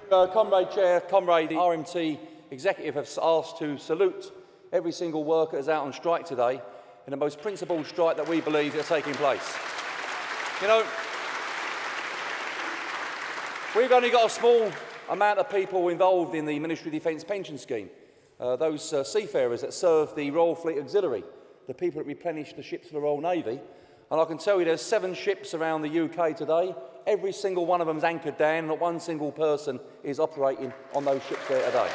Comrade Chair, Comrade, the RMT Executive have asked to salute every single worker that's out on strike today in the most principled strike that we believe is taking place. You know, we've only got a small amount of people involved in the Ministry of Defence pension scheme. Those seafarers that serve the Royal Fleet Auxiliary, the people that replenish the ships of the Royal Navy. And I can tell you there's 7 ships around the UK today. Every single one of them is anchored down. Not one single person is operating on those ships there today.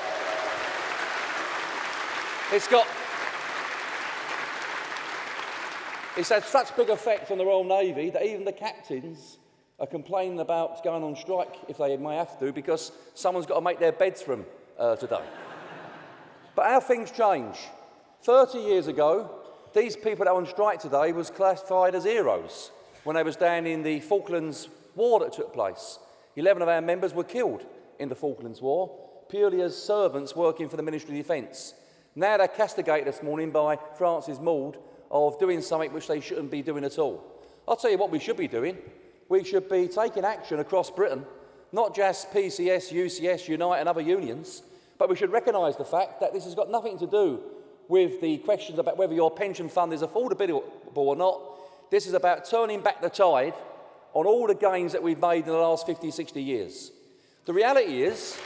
It's had such big effect on the Royal Navy that even the captains are complaining about going on strike if they may have to, because someone's got to make their beds for them today. But how things change. 30 years ago, these people that are on strike today was classified as heroes when they was down in the Falklands War that took place. 11 of our members were killed in the Falklands War, purely as servants working for the Ministry of Defence. Now they're castigated this morning by France's Maud of doing something which they shouldn't be doing at all. I'll tell you what we should be doing. We should be taking action across Britain, not just PCS, UCS, Unite and other unions, but we should recognise the fact that this has got nothing to do with the questions about whether your pension fund is affordable or not. This is about turning back the tide on all the gains that we've made in the last 50, 60 years. The reality is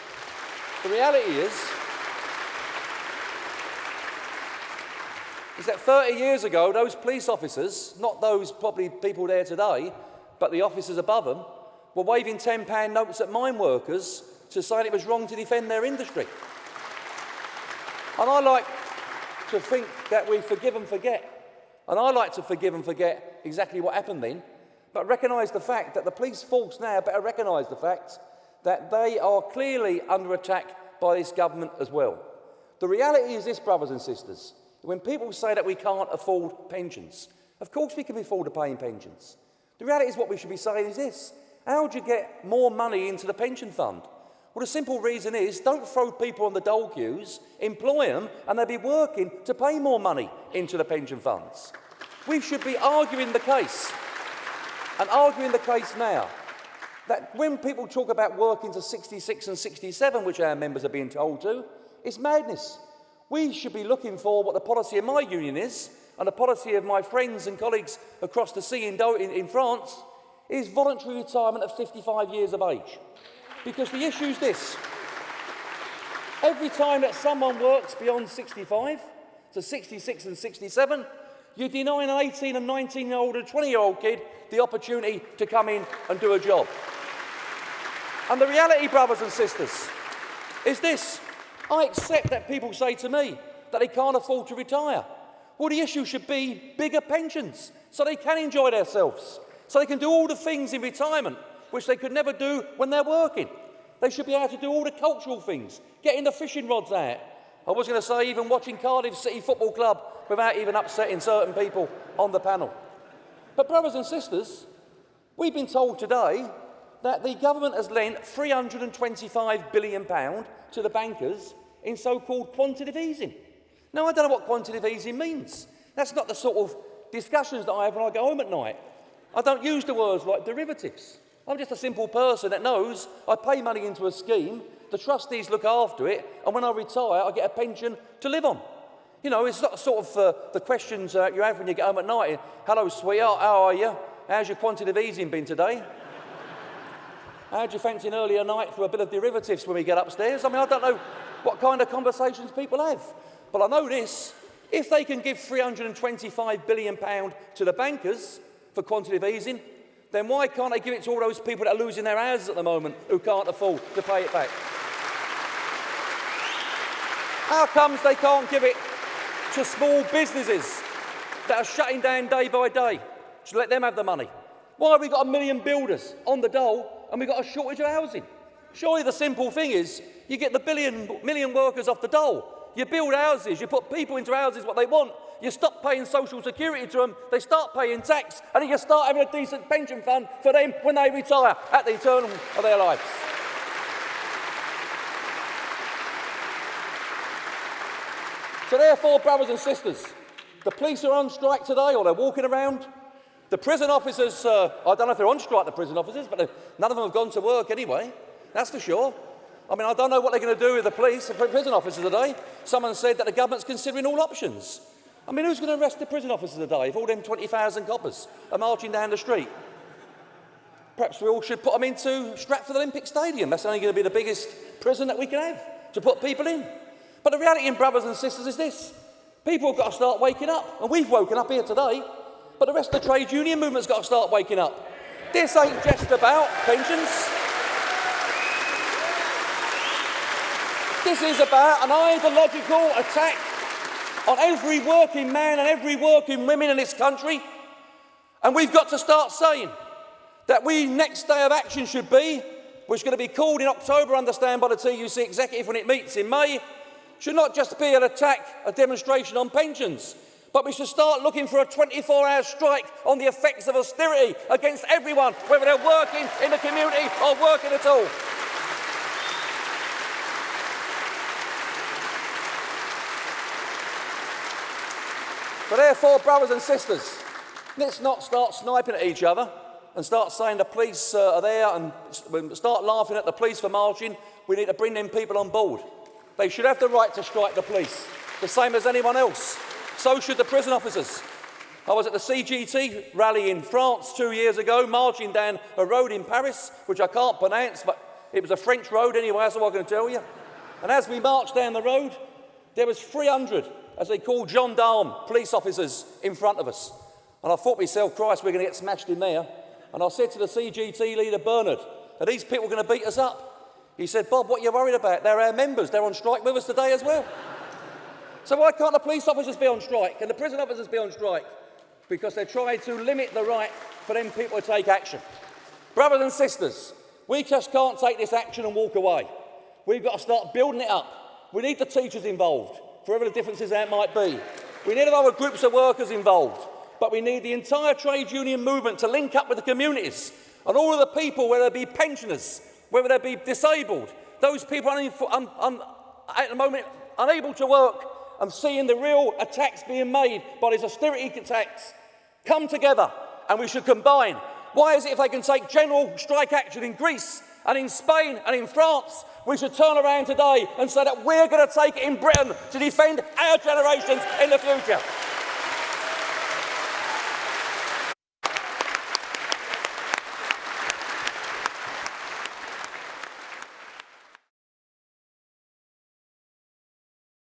that 30 years ago, those police officers, not those probably people there today, but the officers above them, were waving £10 notes at mine workers to say it was wrong to defend their industry. And I like to think that we forgive and forget. And I like to forgive and forget exactly what happened then, but recognise the fact that the police force now better recognise the fact that they are clearly under attack by this government as well. The reality is this, brothers and sisters. When people say that we can't afford pensions, of course we can afford to pay in pensions. The reality is what we should be saying is this: how do you get more money into the pension fund? Well, the simple reason is don't throw people on the dole queues, employ them, and they'll be working to pay more money into the pension funds. We should be arguing the case, and arguing the case now, that when people talk about working to 66 and 67, which our members are being told to, it's madness. We should be looking for what the policy of my union is, and the policy of my friends and colleagues across the sea in France, is voluntary retirement at 55 years of age. Because the issue is this: every time that someone works beyond 65 to 66 and 67, you're denying an 18 and 19-year-old and 20-year-old kid the opportunity to come in and do a job. And the reality, brothers and sisters, is this: I accept that people say to me that they can't afford to retire. Well, the issue should be bigger pensions so they can enjoy themselves, so they can do all the things in retirement which they could never do when they're working. They should be able to do all the cultural things, getting the fishing rods out. I was going to say even watching Cardiff City Football Club without even upsetting certain people on the panel. But brothers and sisters, we've been told today that the government has lent £325 billion to the bankers in so-called quantitative easing. Now, I don't know what quantitative easing means. That's not the sort of discussions that I have when I go home at night. I don't use the words like derivatives. I'm just a simple person that knows I pay money into a scheme, the trustees look after it, and when I retire, I get a pension to live on. You know, it's not sort of the questions you have when you get home at night. Hello, sweetheart, how are you? How's your quantitative easing been today? How do you fancy an earlier night for a bit of derivatives when we get upstairs? I mean, I don't know what kind of conversations people have. But I know this: if they can give £325 billion to the bankers for quantitative easing, then why can't they give it to all those people that are losing their houses at the moment who can't afford to pay it back? How comes they can't give it to small businesses that are shutting down day by day to let them have the money? Why have we got 1 million builders on the dole and we've got a shortage of housing? Surely the simple thing is you get the million workers off the dole. You build houses, you put people into houses what they want, you stop paying social security to them, they start paying tax, and then you start having a decent pension fund for them when they retire at the eternal of their lives. So therefore, brothers and sisters, the police are on strike today, or they're walking around. The prison officers, I don't know if they're on strike, the prison officers, but none of them have gone to work anyway. That's for sure. I mean, I don't know what they're going to do with the police and prison officers today. Someone said that the government's considering all options. I mean, who's going to arrest the prison officers today if all them 20,000 coppers are marching down the street? Perhaps we all should put them into Stratford Olympic Stadium. That's only going to be the biggest prison that we can have to put people in. But the reality, in brothers and sisters, is this. People have got to start waking up. And we've woken up here today. But the rest of the trade union movement's got to start waking up. This ain't just about pensions. This is about an ideological attack on every working man and every working woman in this country. And we've got to start saying that next day of action should be, which is going to be called in October, understand, by the TUC executive when it meets in May, should not just be an attack, a demonstration on pensions, but we should start looking for a 24-hour strike on the effects of austerity against everyone, whether they're working in the community or working at all. So therefore, brothers and sisters, let's not start sniping at each other and start saying the police are there and start laughing at the police for marching. We need to bring them people on board. They should have the right to strike the police, the same as anyone else. So should the prison officers. I was at the CGT rally in France 2 years ago, marching down a road in Paris, which I can't pronounce, but it was a French road anyway, that's all I can tell you. And as we marched down the road, there was 300, as they call gendarme, police officers in front of us. And I thought to myself, Christ, we're going to get smashed in there. And I said to the CGT leader, Bernard, are these people going to beat us up? He said, Bob, what are you worried about? They're our members. They're on strike with us today as well. So why can't the police officers be on strike and the prison officers be on strike? Because they're trying to limit the right for them people to take action. Brothers and sisters, we just can't take this action and walk away. We've got to start building it up. We need the teachers involved, whatever the differences that might be. We need other groups of workers involved. But we need the entire trade union movement to link up with the communities and all of the people, whether they be pensioners, whether they be disabled, those people at the moment unable to work and seeing the real attacks being made by these austerity attacks, come together and we should combine. Why is it if they can take general strike action in Greece and in Spain and in France, we should turn around today and say that we're going to take it in Britain to defend our generations in the future?